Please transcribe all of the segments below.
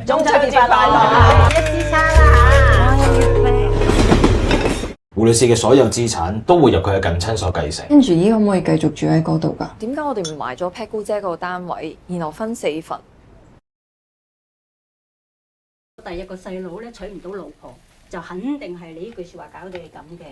中秋節快樂，一支餐啦嚇！我有月餅。胡女士嘅所有資產都會由佢嘅近親所繼承。跟住依可唔可以繼續住喺嗰度㗎？點解我哋唔買咗 Pat 姑姐個單位，然後分4份？第一個細佬咧娶唔到老婆，就肯定係你呢句説話搞到你咁嘅。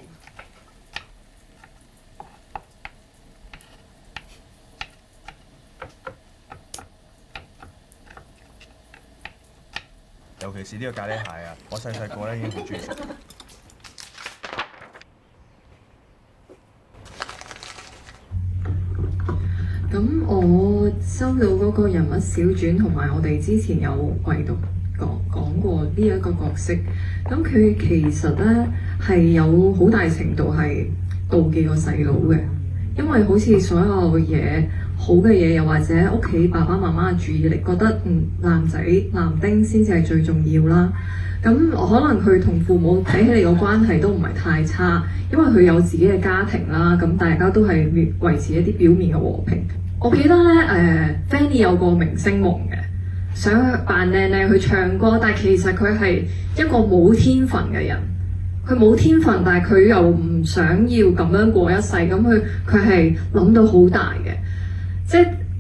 尤其是呢個咖喱蟹啊，我細細個咧已經好中意食。咁我收到嗰個人物小傳，同埋我哋之前有唯獨講過呢一個角色。咁佢其實咧係有好大程度係妒忌個細佬嘅，因為好似所有嘢好嘅嘢，又或者屋企爸爸媽媽嘅注意力，覺得男仔男丁先至係最重要啦。咁可能佢同父母睇起嚟個關係都唔係太差，因為佢有自己嘅家庭啦。咁大家都係維持一啲表面嘅和平。我記得咧，Fanny 有個明星夢嘅，想扮靚靚去唱歌，但係其實佢係一個冇天分嘅人。佢冇天分，但係佢又唔想要咁樣過一世。咁佢係諗到好大嘅，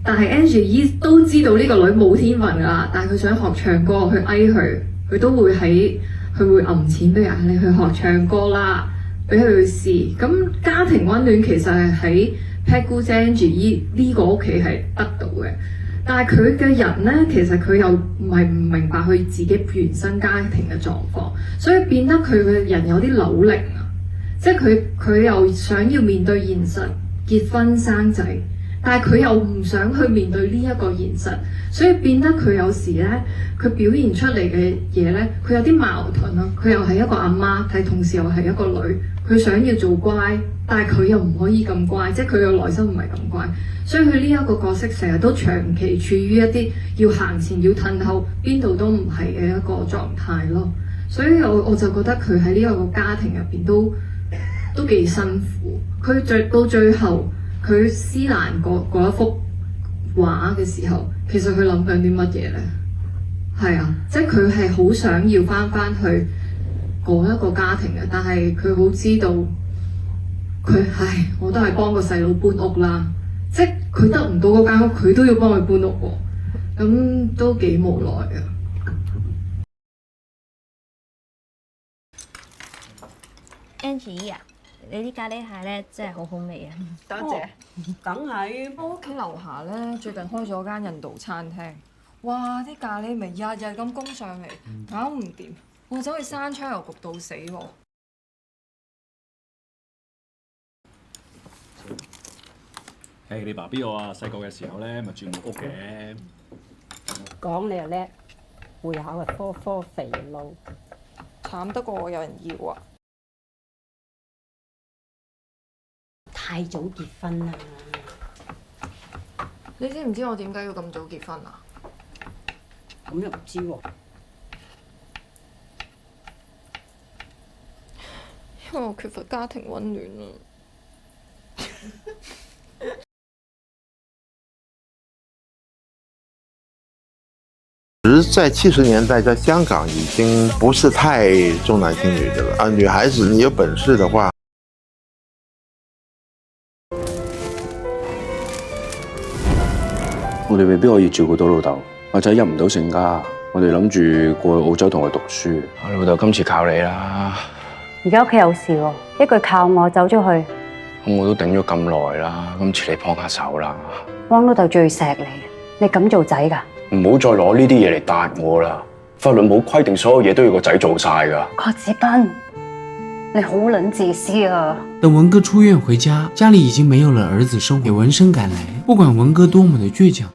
但係 Angie 都知道呢個女冇天分㗎啦，但係佢想學唱歌，去嗌佢都會揞錢俾人，你去學唱歌啦，俾佢去試。咁家庭溫暖其實係喺 Pat 姑姐 Angie 呢個屋企係得到嘅，但係佢嘅人呢，其實佢又唔係唔明白佢自己原生家庭嘅狀況，所以變得佢嘅人有啲扭擰啊，即係佢又想要面對現實，結婚生仔。但係佢又唔想去面對呢一個現實，所以變得佢有時咧，佢表現出嚟嘅嘢咧，佢有啲矛盾咯。佢又係一個阿媽，但係同時又係一個女。佢想要做乖，但係佢又唔可以咁乖，即係佢嘅內心唔係咁乖。所以佢呢一個角色成日都長期處於一啲要行前要褪後，邊度都唔係嘅一個狀態咯。所以我就覺得佢喺呢一個家庭入邊都幾辛苦。佢到最後。佢撕爛嗰一幅畫嘅時候，其實佢諗緊啲乜嘢呢？係啊，即係佢係好想要翻去嗰一個家庭嘅，但係佢好知道我都係幫個細佬搬屋啦。即係佢得唔到嗰間屋，佢都要幫佢搬屋喎，咁都幾無奈嘅。Angie 啊！你啲咖喱蟹咧真係好好味啊！多謝。梗係我屋企樓下咧最近開咗間印度餐廳，哇！啲咖喱味日日咁供上嚟，搞唔掂。我走去閂窗又焗到死喎。你爸 B 我啊，細個嘅時候咧咪住木屋嘅。講你又叻，會考係科科肥佬，慘得過我有人要啊！太早結婚啦！你知唔知我點解要咁早結婚啊？咁又唔知喎。因為我缺乏家庭溫暖啊！在70年代，在香港已經不是太重男輕女的了啊！女孩子你有本事的話。我哋未必可以照顧到老豆，阿仔入唔到成家，我哋諗住過去澳洲同佢讀書。我老豆今次靠你啦！而家屋企有事喎，一句靠我走咗去，咁我都頂咗咁耐啦，今次你幫下手啦。汪老豆最錫你，你敢做仔㗎？唔好再攞呢啲嘢嚟答我啦！法律冇規定所有嘢都要個仔做晒㗎。郭子斌，你好撚自私啊！等文哥出院回家，家裡已經沒有了兒子生活。文生趕來，不管文哥多麼的倔強。